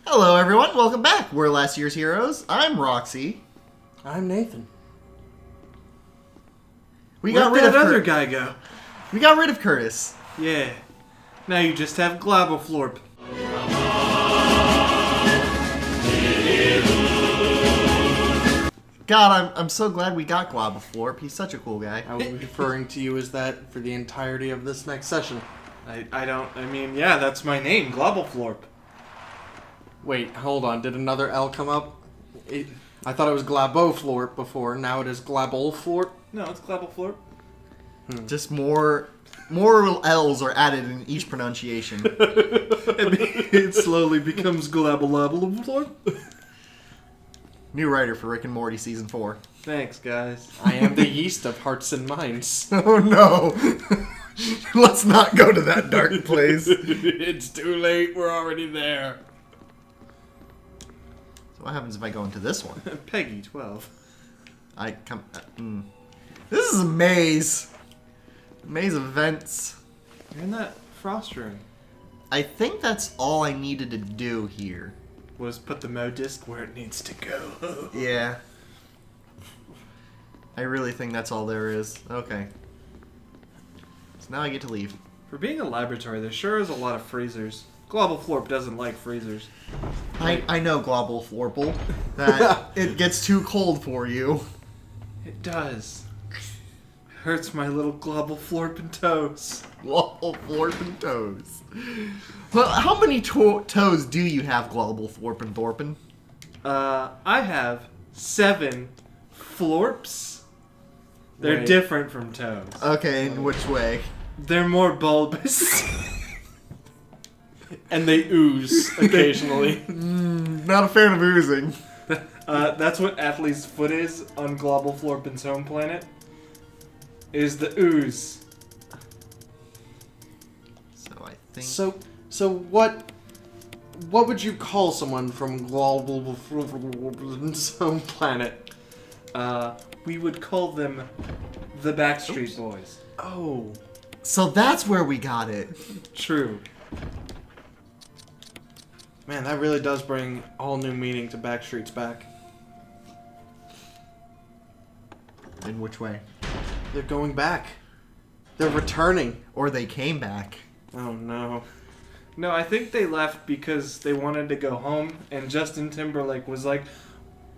Hello, everyone. Welcome back. We're last year's heroes. I'm Roxy. I'm Nathan. We Where'd got rid that of other guy go? We got rid of Curtis. Yeah. Now you just have Glaboflorp. God, I'm so glad we got Glaboflorp. He's such a cool guy. I will be referring to you as that for the entirety of this next session. Yeah, that's my name, Glaboflorp. Wait, hold on. Did another L come up? I thought it was Glaboflorp before. Now it is Glabolflorp. No, it's Glaboflorp. Just more L's are added in each pronunciation. It slowly becomes Glaboflorp. New writer for Rick and Morty Season 4. Thanks, guys. I am the yeast of hearts and minds. Oh no. Let's not go to that dark place. It's too late. We're already there. So what happens if I go into this one? Peggy, 12. This is a maze. Maze of vents. You're in that frost room. I think that's all I needed to do here. Was put the Mo disc where it needs to go. Yeah. I really think that's all there is. Okay. So now I get to leave. For being a laboratory, there sure is a lot of freezers. Glaboflorp doesn't like freezers. I know, Globoflorple, that it gets too cold for you. It does. Hurts my little Glaboflorp toes. Globoflorpin toes. Well, how many toes do you have, Globoflorpin Thorpin? I have 7 florps. They're Wait. different from toes. Okay, in which way? They're more bulbous. And they ooze occasionally. Not a fan of oozing. That's what Athlete's foot is on Globoflorpin's home planet. Is the ooze. So I think... So what would you call someone from Global's home planet? We would call them the Backstreet Boys. Oh. So that's where we got it. True. Man, that really does bring all new meaning to Backstreet's Back. In which way? They're going back. They're returning. Or they came back. Oh no. No, I think they left because they wanted to go home, and Justin Timberlake was like,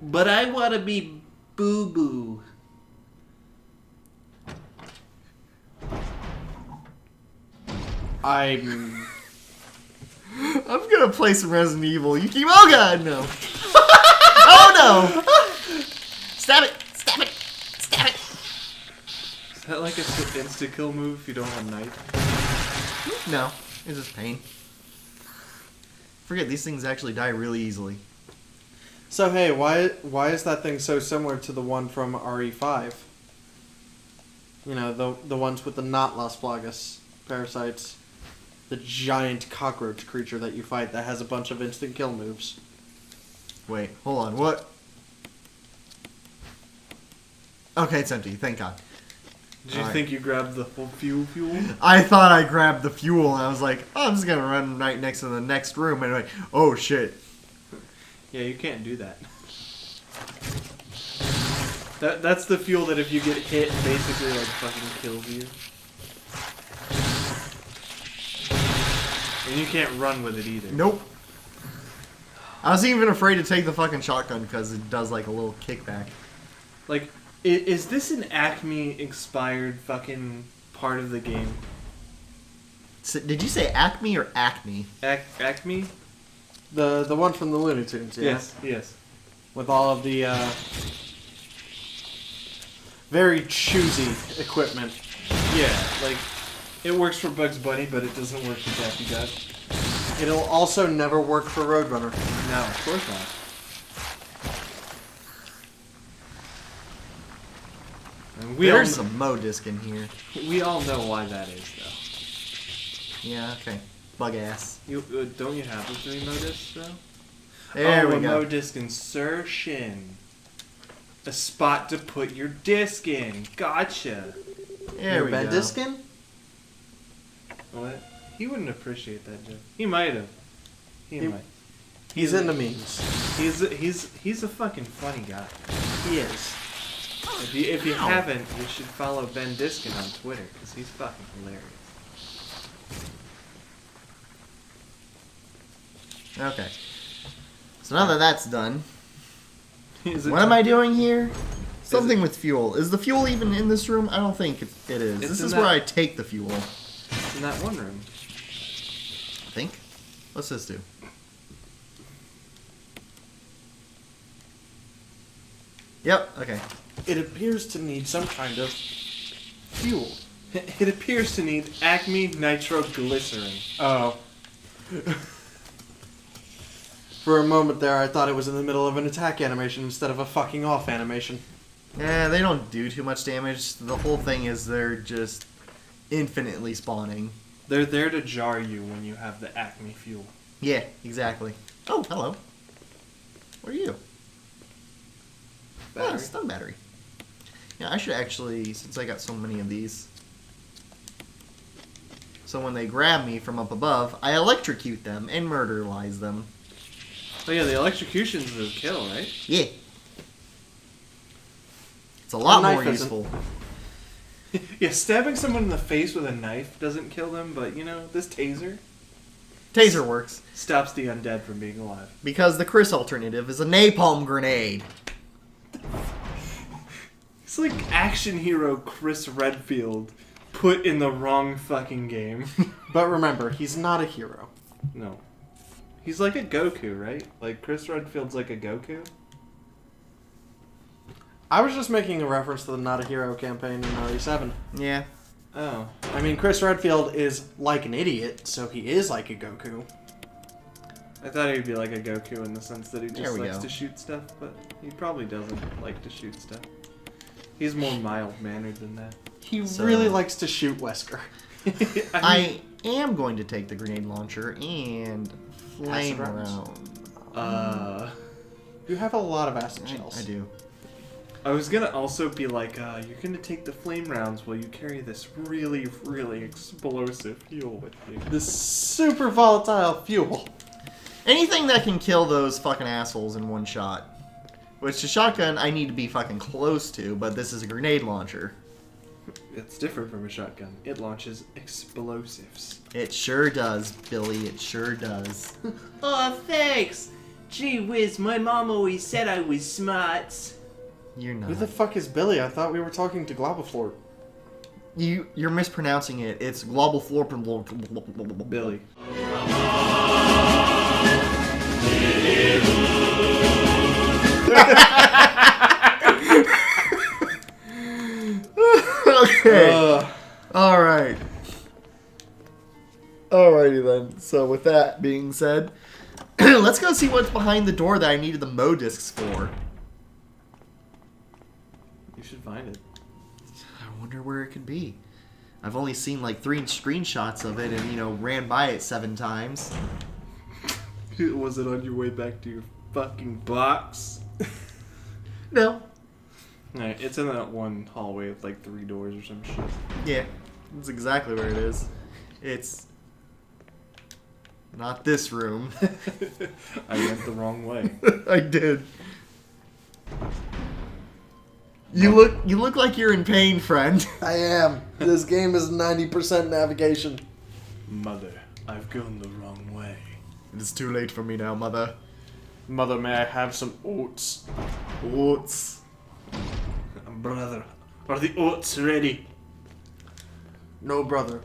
"But I want to be Boo Boo." I'm gonna play some Resident Evil. You keep... Oh god, no. Oh no! Stab it! Stab it! Stab it! Is that like a insta-kill move if you don't have a knife? No, it's just pain. Forget, these things actually die really easily. So hey, why is that thing so similar to the one from RE5? You know, the ones with the not Las Plagas parasites. The giant cockroach creature that you fight that has a bunch of instant kill moves. Wait, hold on, what? Okay, it's empty, thank god. Did you Alright. think you grabbed the full fuel? I thought I grabbed the fuel and I was like, oh, I'm just gonna run right next to the next room, and like, oh shit. Yeah, you can't do that. That's the fuel that if you get hit, basically like fucking kills you. And you can't run with it either. Nope. I was even afraid to take the fucking shotgun because it does like a little kickback. Like, is this an Acme expired fucking part of the game? So, did you say Acme or Acme? Acme? The one from the Looney Tunes, yeah? Yes. With all of the very choosy equipment. Yeah, like, it works for Bugs Bunny, but it doesn't work for Daffy Duck. It'll also never work for Roadrunner. No, of course not. And There's some Mo disc in here. we all know why that is, though. Yeah, okay. Bug ass. You don't you have the 3 modiscs, though? There oh, we a go. modisc insertion. A spot to put your disc in. Gotcha. There we go. Bendiskin? What? He wouldn't appreciate that joke. He might have. He might. He's into memes. He's a fucking funny guy. He is. If you haven't, you should follow Ben Diskin on Twitter because he's fucking hilarious. Okay. So now that that's done, Is it what am I doing here? Something with fuel. Is the fuel even in this room? I don't think it is. It's This in is that- where I take the fuel. in that one room? I think. What's this do? Yep, okay. It appears to need some kind of fuel. It appears to need Acme Nitroglycerin. Oh. For a moment there, I thought it was in the middle of an attack animation instead of a fucking off animation. Yeah, they don't do too much damage. The whole thing is they're just infinitely spawning. They're there to jar you when you have the Acme fuel. Yeah, exactly. Oh, hello. What are you? Oh, Battery. stun battery. Yeah, I should actually, since I got so many of these. So when they grab me from up above, I electrocute them and murderize them. Oh yeah, the electrocution's the kill, right? Yeah. It's a lot knife more isn't. useful. Yeah, stabbing someone in the face with a knife doesn't kill them, but you know, this taser Taser works. stops the undead from being alive. Because the Chris alternative is a napalm grenade. It's like action hero Chris Redfield put in the wrong fucking game. But remember, he's not a hero. No. He's like a Goku, right? Like Chris Redfield's like a Goku? I was just making a reference to the Not a Hero campaign in RE7. Yeah. Oh. I mean, Chris Redfield is like an idiot, so he is like a Goku. I thought he'd be like a Goku in the sense that he There just we likes go. to shoot stuff, but he probably doesn't like to shoot stuff. He's more mild-mannered than that. He So- really likes to shoot Wesker. I am going to take the grenade launcher and flame Acid rounds? round. You have a lot of acid shells. I do. I was gonna also be like, you're gonna take the flame rounds while you carry this really, really explosive fuel with you. This super volatile fuel. Anything that can kill those fucking assholes in one shot. Which the shotgun I need to be fucking close to, but this is a grenade launcher. It's different from a shotgun. It launches explosives. It sure does, Billy. It sure does. Oh, thanks! Gee whiz, my mom always said I was smart. You're not. Who the fuck is Billy? I thought we were talking to Globoflort. You're mispronouncing it. It's global floor. Billy. Okay. All right. Alrighty then. So with that being said, let's go see what's behind the door that I needed the Mo discs for. You should find it. I wonder where it could be. I've only seen like 3 screenshots of it and, ran by it 7 times. Was it on your way back to your fucking box? No. Alright, it's in that one hallway with like 3 doors or some shit. Yeah. That's exactly where it is. It's not this room. I went the wrong way. I did. You look like you're in pain, friend. I am. This game is 90% navigation. Mother, I've gone the wrong way. It is too late for me now, mother. Mother, may I have some oats? Oats. Brother, are the oats ready? No, brother.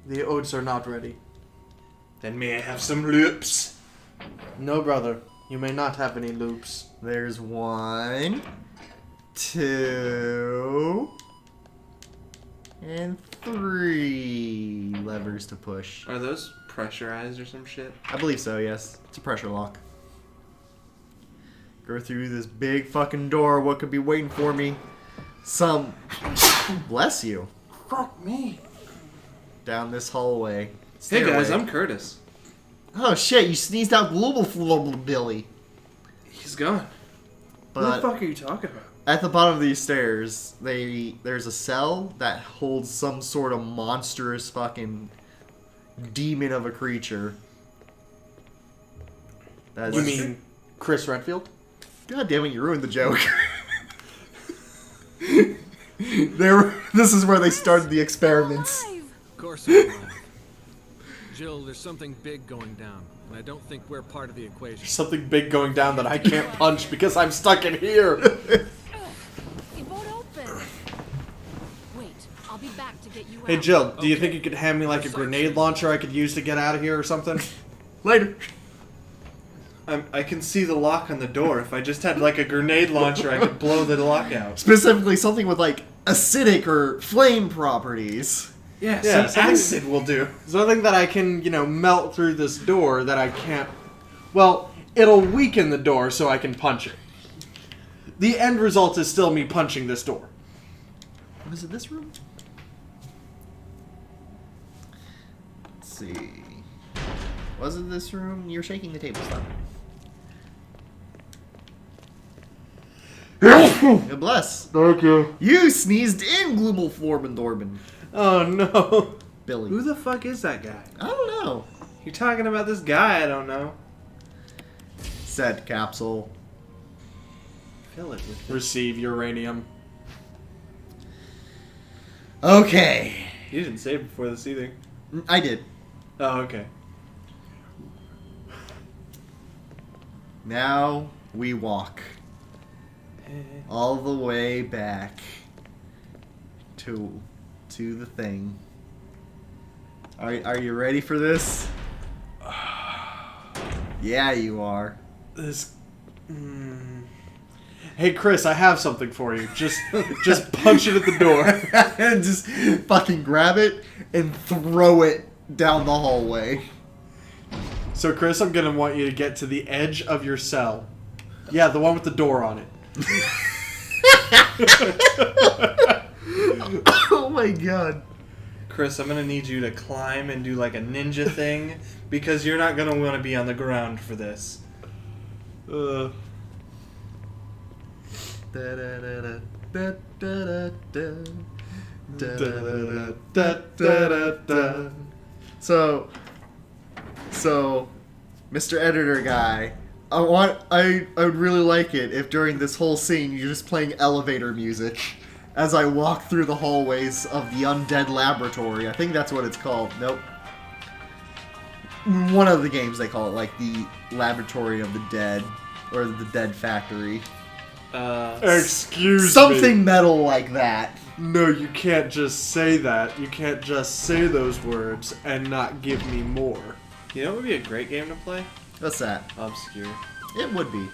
The oats are not ready. Then may I have some loops? No, brother. You may not have any loops. There's 1, 2, and 3 levers to push. Are those pressurized or some shit? I believe so, yes. It's a pressure lock. Go through this big fucking door. What could be waiting for me? Some... Bless you. Fuck me. Down this hallway. Hey guys, Stairway. I'm Curtis. Oh shit, you sneezed out global floor, Billy. He's gone. What the But fuck are you talking about? at the bottom of these stairs, there's a cell that holds some sort of monstrous fucking demon of a creature. That's You mean Chris Redfield? God damn it, you ruined the joke. This is where they started the experiments. Of course I'm alive. Jill, there's something big going down, and I don't think we're part of the equation. Something big going down that I can't punch because I'm stuck in here. It won't open. Wait, I'll be back to get you out. Hey Jill, do you think you could hand me like a grenade launcher I could use to get out of here or something? Later. I can see the lock on the door. If I just had like a grenade launcher, I could blow the lock out. Specifically something with like acidic or flame properties. Yeah, Yeah, some something- acid will do. Something that I can, melt through this door that I can't... Well, it'll weaken the door so I can punch it. The end result is still me punching this door. Was it this room? Let's see. Was it this room? You're shaking the table. Stop. God bless. Thank you. You sneezed in Global Florbendorben. Oh no. Billy. Who the fuck is that guy? I don't know. You're talking about this guy I don't know. Set capsule. Fill it with Receive uranium. Okay. You didn't say it before the seating. I did. Oh, okay. Now we walk all the way back to the thing. Are you ready for this? Yeah, you are. This... Hey Chris, I have something for you. Just punch it at the door. And just fucking grab it and throw it down the hallway. So Chris, I'm gonna want you to get to the edge of your cell. Yeah, the one with the door on it. Oh my god. Chris, I'm gonna need you to climb and do like a ninja thing because you're not gonna want to be on the ground for this. So, Mr. Editor guy, I would really like it if during this whole scene you're just playing elevator music as I walk through the hallways of the undead laboratory. I think that's what it's called. Nope. One of the games they call it, like the Laboratory of the Dead or the Dead Factory. Excuse me. Something metal like that. No, you can't just say that. You can't just say those words and not give me more. You know what would be a great game to play? What's that? Obscure. It would be.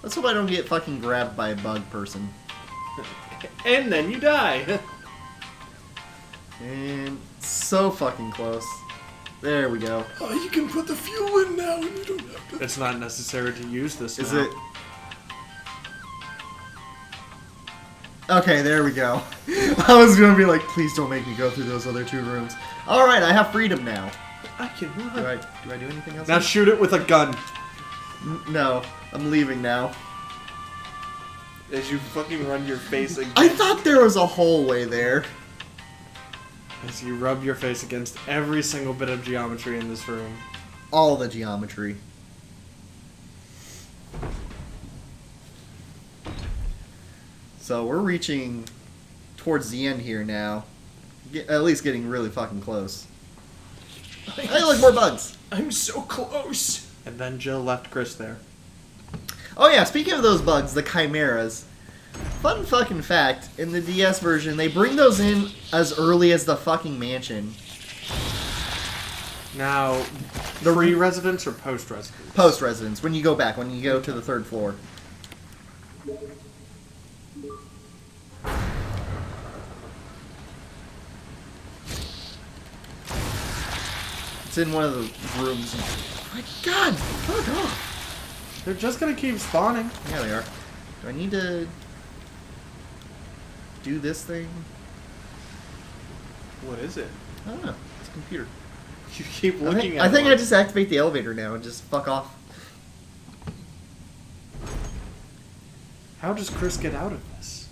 Let's hope I don't get fucking grabbed by a bug person. And then you die. And so fucking close. There we go. Oh, you can put the fuel in now and you don't have to. It's not necessary to use this Is now. it? Okay, there we go. I was gonna be like, please don't make me go through those other two rooms. Alright, I have freedom now. I can run. Do I do anything else? Now shoot it with a gun. No, I'm leaving now. As you fucking run your face again. I thought there was a hallway there. As you rub your face against every single bit of geometry in this room. All the geometry. So we're reaching towards the end here now. At least getting really fucking close. Hey, look, more bugs. I'm so close. And then Jill left Chris there. Oh yeah, speaking of those bugs, the chimeras. Fun fucking fact, in the DS version, they bring those in as early as the fucking mansion. Now, the pre-residence or post-residence? Post-residence, when you go back, when you go to the third floor. It's in one of the rooms. Oh my god, fuck off. They're just gonna keep spawning. Yeah, they are. Do I need to do this thing? What is it? I don't know. It's a computer. You keep I looking think, at I think it. I just activate the elevator now and just fuck off. How does Chris get out of this?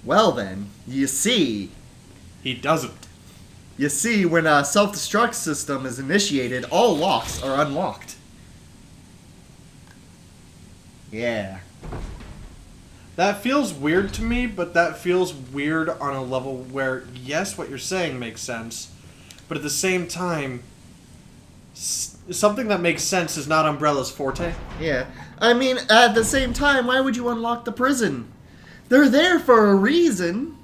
Well then, you see, He doesn't. when a self-destruct system is initiated, all locks are unlocked. Yeah. That feels weird to me, but that feels weird on a level where, yes, what you're saying makes sense, but at the same time, something that makes sense is not Umbrella's forte. Yeah. I mean, at the same time, why would you unlock the prison? They're there for a reason.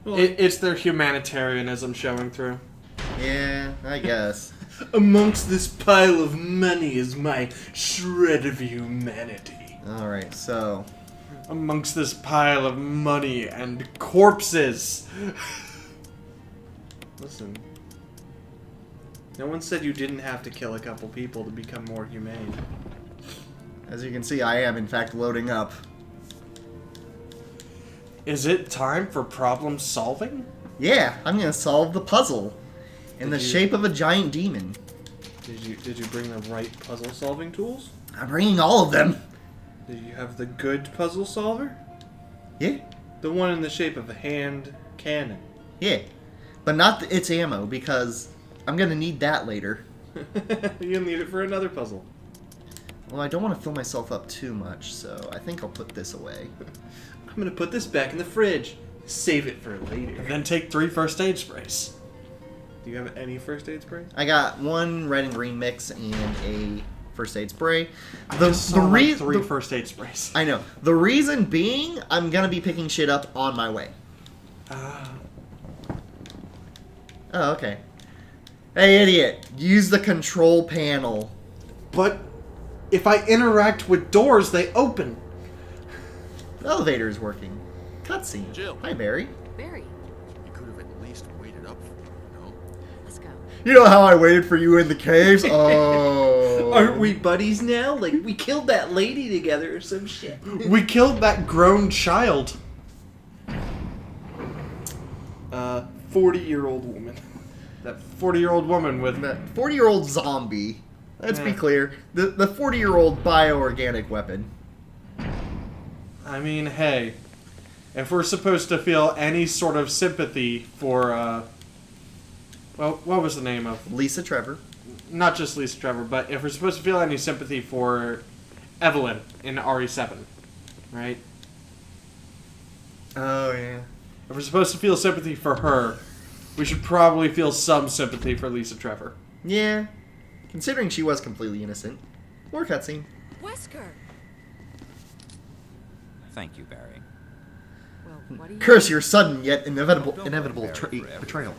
It's their humanitarianism showing through. Yeah, I guess. Amongst this pile of money is my shred of humanity. Alright, so... Amongst this pile of money and corpses. Listen. No one said you didn't have to kill a couple people to become more humane. As you can see, I am, in fact, loading up. Is it time for problem solving? Yeah, I'm gonna solve the puzzle. In the Did you- shape of a giant demon. Did you bring the right puzzle solving tools? I'm bringing all of them. Did you have the good puzzle solver? Yeah, The one in the shape of a hand cannon. yeah. But not its ammo, because I'm gonna need that later. You'll need it for another puzzle. Well, I don't want to fill myself up too much, so I think I'll put this away. I'm gonna put this back in the fridge. Save it for later. Then take 3 first aid sprays. Do you have any first aid spray? I got 1 red and green mix and a first aid spray. I The just saw like rea- 3 the- first aid sprays. I know. The reason being, I'm gonna be picking shit up on my way. Oh, okay. Hey, idiot. Use the control panel. But if I interact with doors, they open. The elevator is working. Cutscene. Jill. Hi, Barry. Barry, You could have at least waited up for me, you know? let's go. You know how I waited for you in the caves? Oh. Aren't we buddies now? Like, we killed that lady together or some shit. We killed that grown child. 40-year-old woman. That 40-year-old woman with... That 40-year-old zombie. Let's be Yeah. clear. The 40-year-old bioorganic weapon. I mean, hey. If we're supposed to feel any sort of sympathy for, well, what was the name of? Lisa Trevor. Not just Lisa Trevor, but if we're supposed to feel any sympathy for Evelyn in RE7, right? Oh, yeah. If we're supposed to feel sympathy for her, we should probably feel some sympathy for Lisa Trevor. Yeah. Considering she was completely innocent. More cutscene. Wesker! Thank you, Barry. Well, what do you... Curse your sudden yet inevitable Don't blame Barry tra- for everything. betrayal.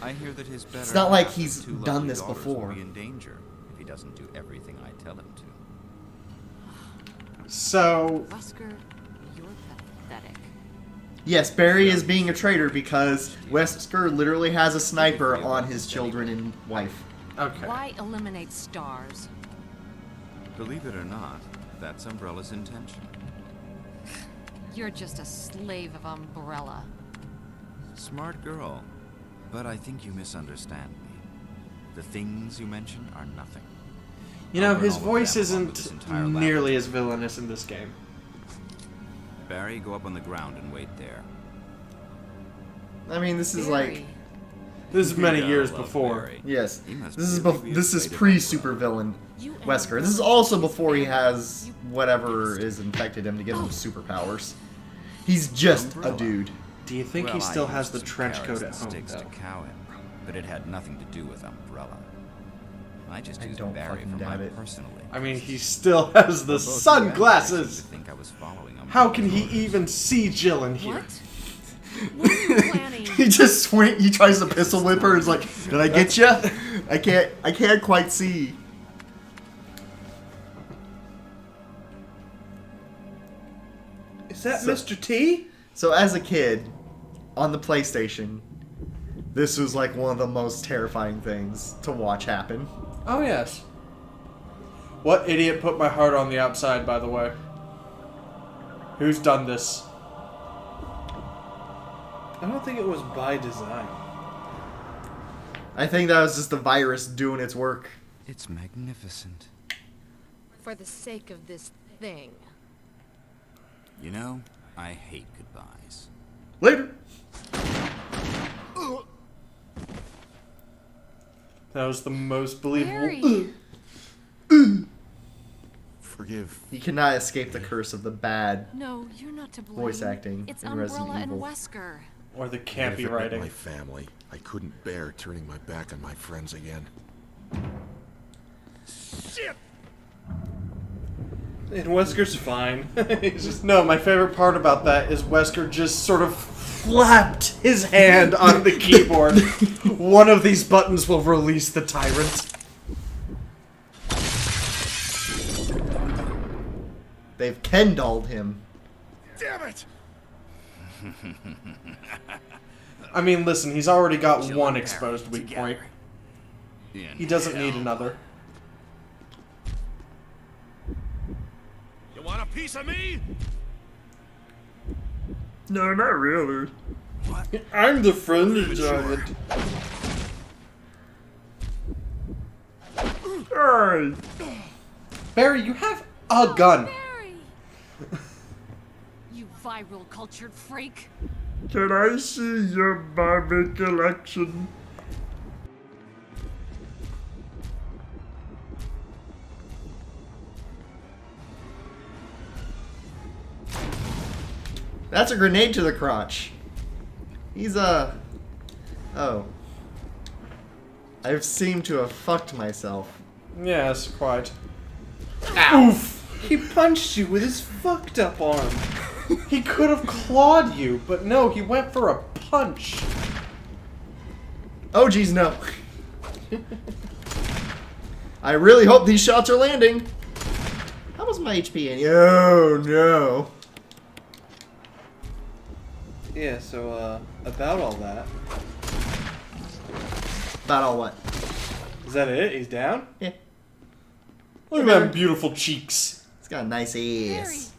I hear that his better It's not like half he's and 2 done lovely this daughters before. will be in danger if he doesn't do everything I tell him to. So, Wesker, you're pathetic. Yes, Barry is being a traitor because Wesker literally has a sniper on his children and wife. okay. Why eliminate stars? Believe it or not, that's Umbrella's intention. You're just a slave of Umbrella. Smart girl, but I think you misunderstand me. The things you mention are nothing. You know, I'll burn his all of voice them along with this isn't entire lab. nearly as villainous in this game. Barry, go up on the ground and wait there. I mean, this is like... Barry. This is many Yeah, years love before. Barry. Yes. He must This is really be this is afraid of pre-supervillain You and Wesker. This is Umbrella. also before he has whatever is infected him to give him superpowers. He's just a Umbrella. dude. Do you think he Well, I still used has the some trench carrots coat at and home, sticks though? to cow him, but it had nothing to do with Umbrella. I just I used don't Barry fucking for doubt my it. personal I mean, interests. he still has the Both you and sunglasses! Barry think I was following How Umbrella. can he even see Jill in here? What? What are you planning? He just swing. He tries to pistol whip her. He's like, "Did I get you? I can't quite see." Is that So- Mr. T? So as a kid, on the PlayStation, this was like one of the most terrifying things to watch happen. Oh, yes. What idiot put my heart on the outside, by the way? Who's done this? I don't think it was by design. I think that was just the virus doing its work. It's magnificent. For the sake of this thing. You know, I hate goodbyes. Later. That was the most believable. Barry! forgive. You cannot escape the curse of the bad. No, you're not to blame. Voice acting It's in Resident Umbrella and Evil. Wesker. Or the If campy it meant writing. my family, I couldn't bear turning my back on my friends again. Shit! And Wesker's fine. He's just No, my favorite part about that is Wesker just sort of flapped his hand on the keyboard. One of these buttons will release the tyrant. They've Ken-dolled him. Damn it! I mean, listen, he's already got one exposed weak point. He doesn't need another. You want a piece of me? No, not really. I'm the friendly giant. Hey. Barry, you have a gun. Barry! You viral cultured freak. Can I see your Barbie collection? That's a grenade to the crotch. He's Oh. I seem to have fucked myself. Yes, quite. Oof! He punched you with his fucked up arm. He could have clawed you, but no, he went for a punch. Oh, geez, no. I really hope these shots are landing. How was my HP in? Oh, no. Yeah, so, about all that. About all what? Is that it? He's down? Yeah. Look at them beautiful cheeks. It's got a nice ass.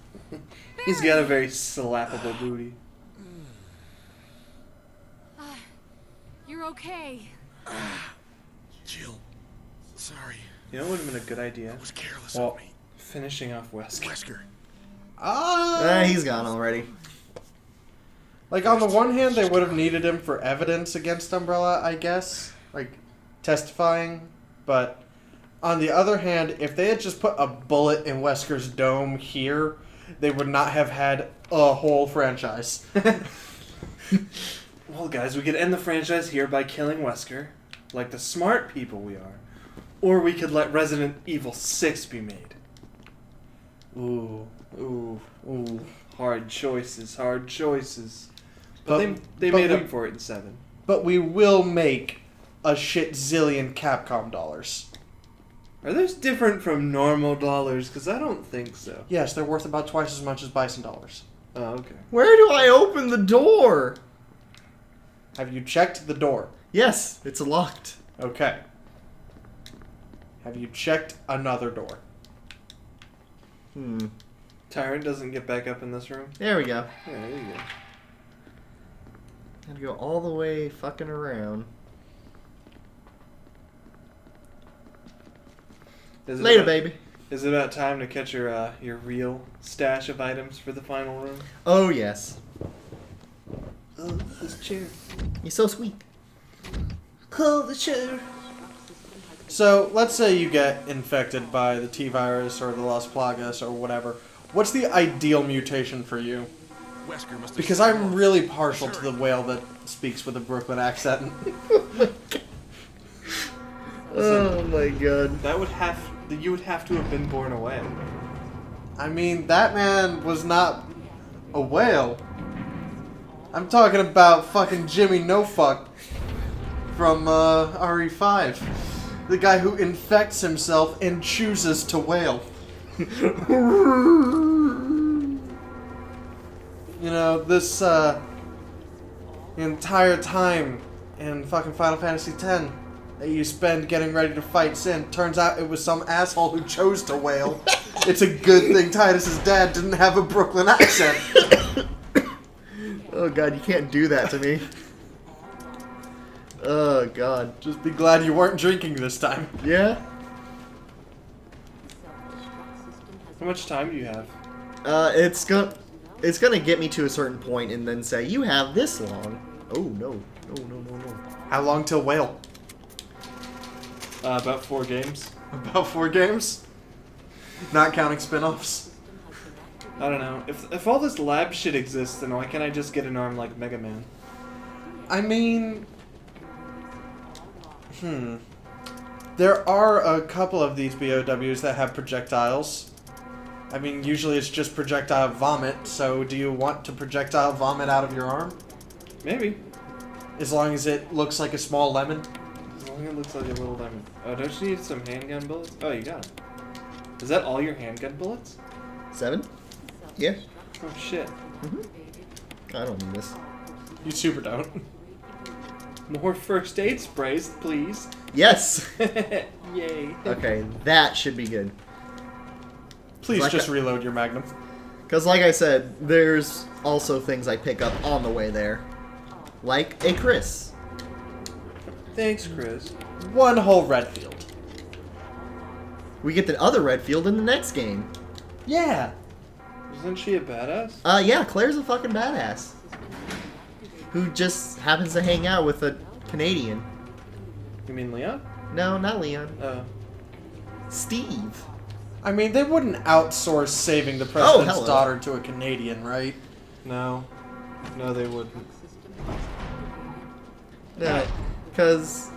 He's got a very slappable booty. You're okay. Jill, sorry. You know what would have been a good idea? I was careless Well, of me. Finishing off Wesker. Wesker. He's gone already. Like, on the one hand, they would have needed him for evidence against Umbrella, I guess. Like, testifying. But, on the other hand, if they had just put a bullet in Wesker's dome here, they would not have had a whole franchise. Well, guys, we could end the franchise here by killing Wesker, like the smart people we are. Or we could let Resident Evil 6 be made. Ooh, ooh, ooh. Hard choices, hard choices. But, But- they but made we- up for it in 7. But we will make a shit zillion Capcom dollars. Are those different from normal dollars? Because I don't think so. Yes, they're worth about twice as much as Bison dollars. Oh, okay. Where do I open the door? Have you checked the door? Yes, it's locked. Okay. Have you checked another door? Tyrant doesn't get back up in this room? There we go. Yeah, there you go. Had to go all the way fucking around. Is it Later, about- baby. Is it about time to catch your real stash of items for the final room? Oh, yes. Oh, this chair. You're so sweet. Oh, the chair. So, let's say you get infected by the T-Virus or the Las Plagas or whatever. What's the ideal mutation for you? Wesker must have Because I'm really partial to the whale that speaks with a Brooklyn accent. Oh my god. That would have you would have to have been born a whale. I mean, that man was not a whale. I'm talking about fucking Jimmy No Fuck from RE5. The guy who infects himself and chooses to wail. You know, this entire time in fucking Final Fantasy X that you spend getting ready to fight Sin, turns out it was some asshole who chose to wail. It's a good thing Titus's dad didn't have a Brooklyn accent. Oh god, you can't do that to me. Oh god. Just be glad you weren't drinking this time. Yeah? How much time do you have? It's gonna get me to a certain point and then say, you have this long. Oh no. No. How long till whale? About 4 games. About 4 games? Not counting spin-offs. I don't know. If all this lab shit exists, then why can't I just get an arm like Mega Man? I mean... There are a couple of these BOWs that have projectiles. I mean, usually it's just projectile vomit, so do you want to projectile vomit out of your arm? Maybe. As long as it looks like a small lemon? As long as it looks like a little lemon. Oh, don't you need some handgun bullets? Oh, you got it. Is that all your handgun bullets? 7? Yeah. Oh, shit. I don't need this. You super don't. More first aid sprays, please. Yes! Yay. Okay, that should be good. Please Like just a- reload your magnum. Because like I said, there's also things I pick up on the way there. Like a Chris. Thanks, Chris. One whole Redfield. We get the other Redfield in the next game. Yeah. Isn't she a badass? Yeah, Claire's a fucking badass. Who just happens to hang out with a Canadian. You mean Leon? No, not Leon. Steve. I mean, they wouldn't outsource saving the president's hello. daughter to a Canadian, right? No. No, they wouldn't. No, because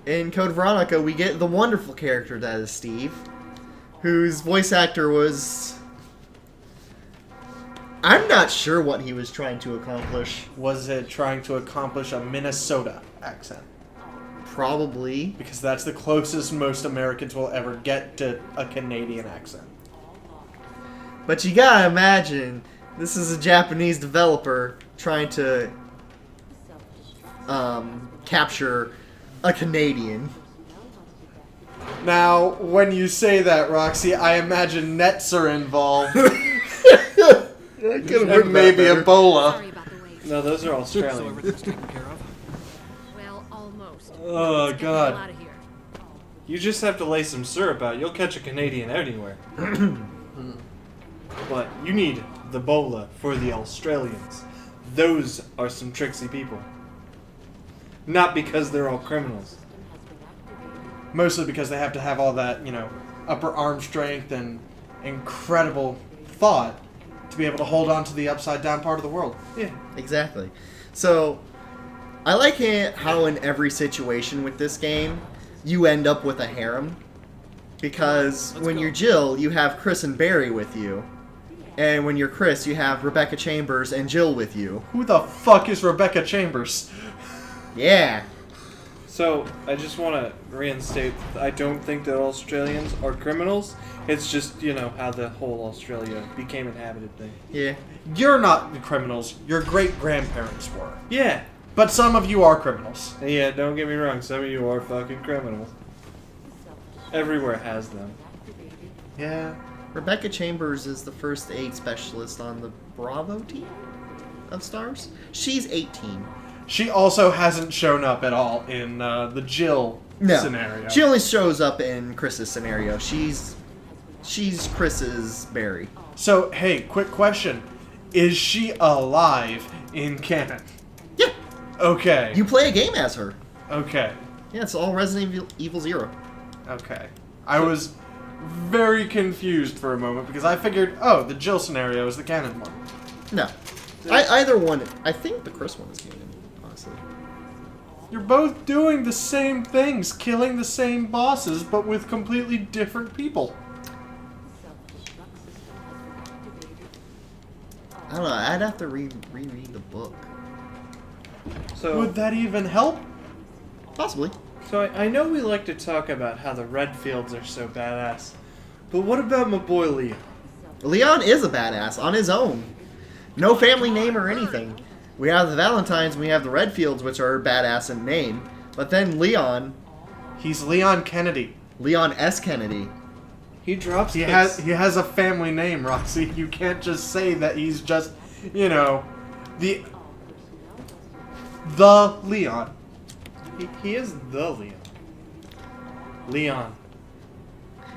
in Code Veronica we get the wonderful character that is Steve, whose voice actor was... I'm not sure what he was trying to accomplish. Was it trying to accomplish a Minnesota accent? Probably. Because that's the closest most Americans will ever get to a Canadian accent. But you gotta imagine, this is a Japanese developer trying to capture a Canadian. Now, when you say that, Roxy, I imagine nets are involved. And maybe Ebola. Sorry about the wait. No, those are So Australian. everything's taken care of? Well, almost. Oh, Let's get the God. hell out of here. You just have to lay some syrup out. You'll catch a Canadian anywhere. But you need the bola for the Australians. Those are some tricksy people. Not because they're all criminals. Mostly because they have to have all that, upper arm strength and incredible thought to be able to hold on to the upside down part of the world. Yeah. Exactly. So, I like it how in every situation with this game, you end up with a harem. Because Let's when go. you're Jill, you have Chris and Barry with you. And when you're Chris, you have Rebecca Chambers and Jill with you. Who the fuck is Rebecca Chambers? Yeah. So, I just want to reinstate, I don't think that Australians are criminals. It's just, how the whole Australia became inhabited thing. Yeah. You're not the criminals. Your great-grandparents were. Yeah. But some of you are criminals. Yeah, don't get me wrong, some of you are fucking criminals. Everywhere has them. Yeah. Rebecca Chambers is the first aid specialist on the Bravo team of stars. She's 18. She also hasn't shown up at all in the Jill No. scenario. She only shows up in Chris's scenario. She's Chris's Barry. So, hey, quick question. Is she alive in canon? Yeah. Okay. You play a game as her. Okay. Yeah, it's all Resident Evil 0. Okay. I was very confused for a moment because I figured, oh, the Jill scenario is the canon one. No. Either one. I think the Chris one is canon, honestly. You're both doing the same things, killing the same bosses, but with completely different people. I don't know. I'd have to reread the book. So, Would that even help? Possibly. so I know we like to talk about how the Redfields are so badass, but what about my boy Leon? Leon is a badass on his own. No family name or anything. We have the Valentines, we have the Redfields, which are badass in name. But then Leon, He's Leon Kennedy. Leon S. Kennedy. He drops He kicks. has a family name, Roxy. You can't just say that he's just, the Leon. He is the Leon. Leon.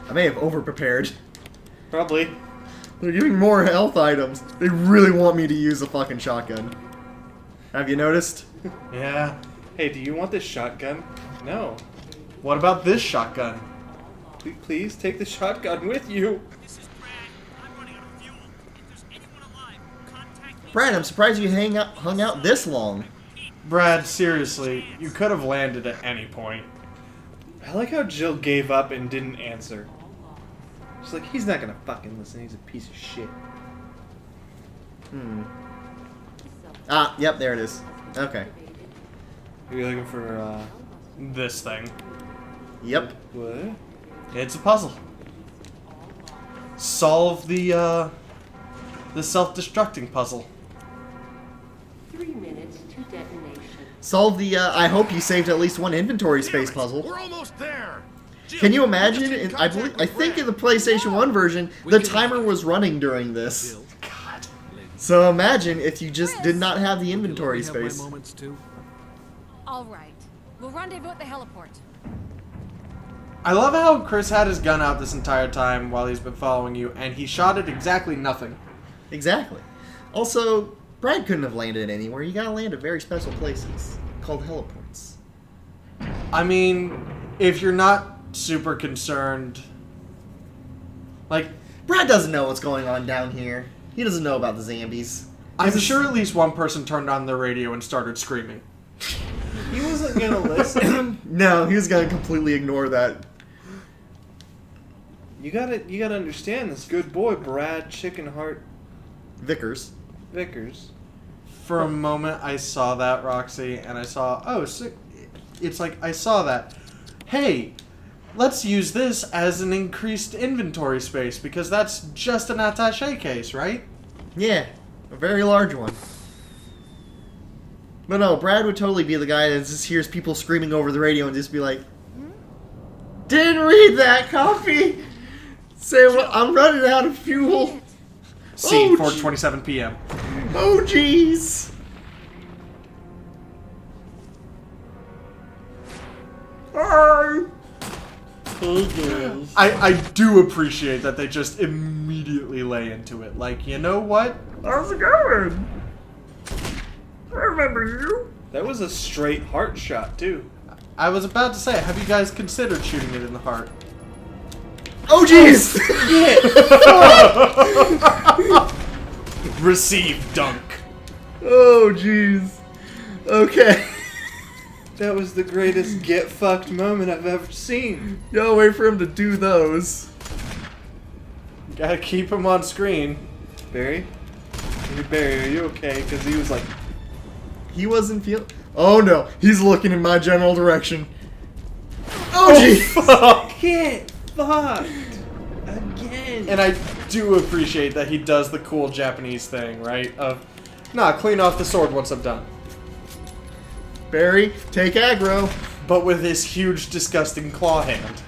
I may have overprepared. Probably. They're giving more health items. They really want me to use a fucking shotgun. Have you noticed? Yeah. Hey, do you want this shotgun? No. What about this shotgun? Please take the shotgun with you. This is Brad. I'm running out of fuel. If there's anyone alive, contact me. Brad, I'm surprised you hung out this long. Brad, seriously, you could have landed at any point. I like how Jill gave up and didn't answer. She's like, he's not gonna fucking listen. He's a piece of shit. Ah, yep, there it is. Okay. Are you looking for, This thing. Yep. what? It's a puzzle. Solve the self-destructing puzzle. 3 minutes to detonation. Solve the, I hope you saved at least one inventory space puzzle. We're almost there. Can you imagine? I think in the PlayStation 1 version, the timer was running during this. Jill. God. So imagine if you just did not have the inventory You let me have space. my moments too. All right. We'll rendezvous at the heliport. I love how Chris had his gun out this entire time while he's been following you, and he shot at exactly nothing. Exactly. Also, Brad couldn't have landed anywhere. You gotta land at very special places called heliports. I mean, if you're not super concerned, like, Brad doesn't know what's going on down here. He doesn't know about the zombies. I'm sure at least one person turned on their radio and started screaming. He wasn't gonna listen. No, he was gonna completely ignore that. You gotta understand this good boy, Brad Chickenheart Vickers. Vickers. For a moment, I saw that, Roxy, and I saw, oh, so it's like, I saw that. Hey, let's use this as an increased inventory space, because that's just an attaché case, right? Yeah, a very large one. But no, Brad would totally be the guy that just hears people screaming over the radio and just be like, "Didn't read that copy. Say, well, I'm running out of fuel." Scene, Oh, 4:27 p.m. Oh, jeez. I do appreciate that they just immediately lay into it. Like, you know what? How's it going? I remember you. That was a straight heart shot too. I was about to say, have you guys considered shooting it in the heart? Oh, jeez. Receive dunk. Oh, jeez. Okay. That was the greatest get fucked moment I've ever seen. Gotta wait for him to do those. Gotta keep him on screen. Barry? Hey, Barry, are you okay? Because he was like, He wasn't feeling. Oh no, he's looking in my general direction. Oh, jeez. get fucked again. And I do appreciate that he does the cool Japanese thing, right? Of, nah, clean off the sword once I'm done. Barry, take aggro. But with his huge, disgusting claw hand.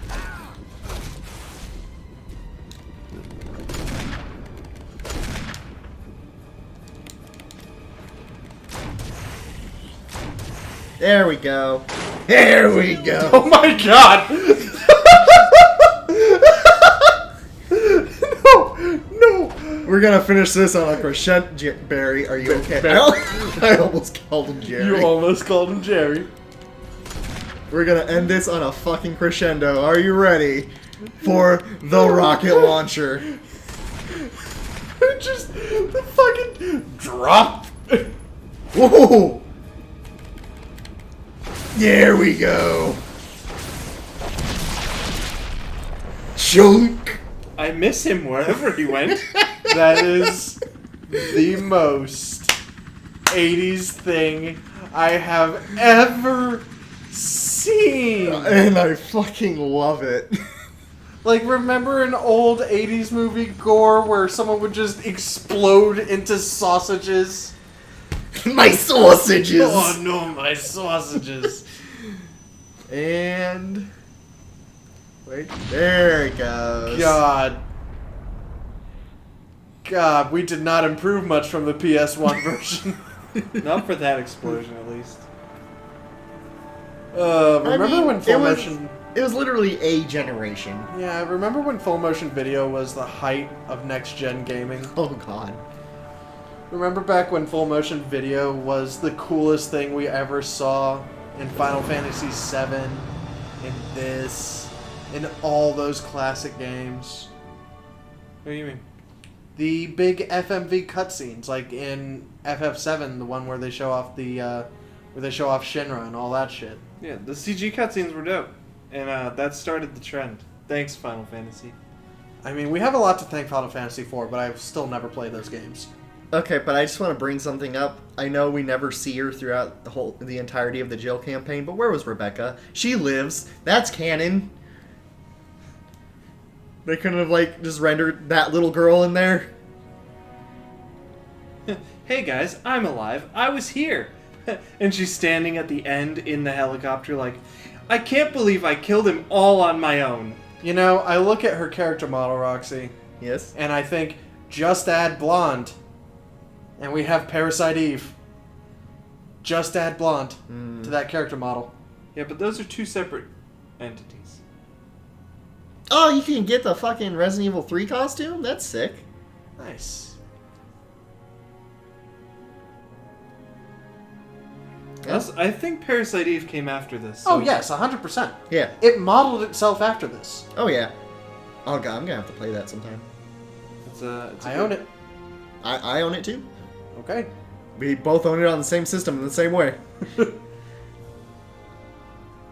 There we go. There we go. Oh my god! No! We're gonna finish this on a crescendo. Barry, are you okay? I almost called him Jerry. You almost called him Jerry. We're gonna end this on a fucking crescendo. Are you ready for the rocket launcher? Just the fucking drop. Whoa! There we go. Chunk. I miss him wherever he went. That is the most 80s thing I have ever seen. And I fucking love it. Like, remember an old 80s movie gore where someone would just explode into sausages? My sausages. Oh no, my sausages. And wait, there it goes. God, we did not improve much from the PS1 version. Not for that explosion, at least. Remember when full motion? It was literally a generation. Yeah, remember when full motion video was the height of next gen gaming? Oh god. Remember back when full motion video was the coolest thing we ever saw in Final Fantasy VII, in this, in all those classic games. What do you mean? The big FMV cutscenes, like in FF7, the one where they show off Shinra and all that shit. Yeah, the CG cutscenes were dope, and that started the trend. Thanks, Final Fantasy. I mean, we have a lot to thank Final Fantasy for, but I've still never played those games. Okay, but I just want to bring something up. I know we never see her throughout the entirety of the Jill campaign, but where was Rebecca? She lives. That's canon. They couldn't have, like, just rendered that little girl in there? Hey guys, I'm alive. I was here. And she's standing at the end in the helicopter like, I can't believe I killed him all on my own. You know, I look at her character model, Roxy, Yes? and I think, just add blonde, and we have Parasite Eve. Just add blonde to that character model. Yeah, but those are two separate entities. Oh, you can get the fucking Resident Evil 3 costume? That's sick. Nice. I think Parasite Eve came after this. Oh, yes, 100%. Yeah. It modeled itself after this. Oh, yeah. Oh, God, I'm gonna have to play that sometime. I own it. I own it, too. Okay. We both own it on the same system in the same way.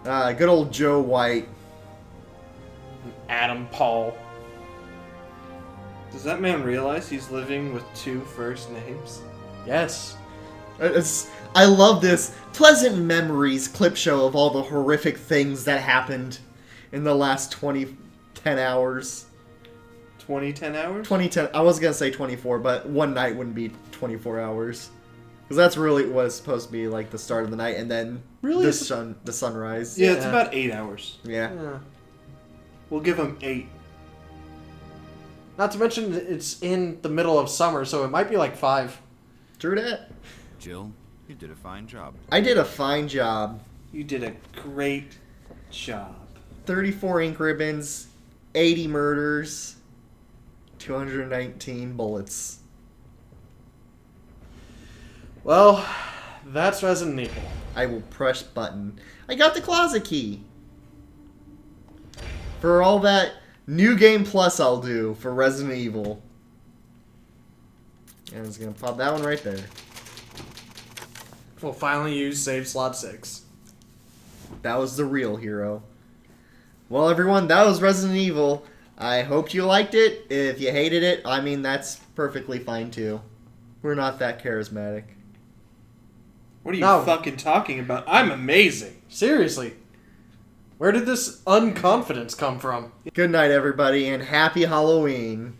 Good old Joe White. Adam Paul. Does that man realize he's living with two first names? Yes. I love this pleasant memories clip show of all the horrific things that happened in the last 10 hours. 2010 hours? 2010. I was going to say 24, but one night wouldn't be 24 hours. Because that's really what it's supposed to be, like the start of the night and then Really? the sunrise. Yeah, it's about 8 hours. Yeah. Yeah. We'll give him 8. Not to mention, it's in the middle of summer, so it might be like 5. True that. Jill, you did a fine job. I did a fine job. You did a great job. 34 ink ribbons, 80 murders, 219 bullets. Well, that's Resident Evil. I will press button. I got the closet key. For all that New Game Plus I'll do for Resident Evil. And it's going to pop that one right there. We'll finally use save slot 6. That was the real hero. Well, everyone, that was Resident Evil. I hope you liked it. If you hated it, I mean, that's perfectly fine too. We're not that charismatic. What are you No. fucking talking about? I'm amazing. Seriously. Where did this unconfidence come from? Good night, everybody, and happy Halloween.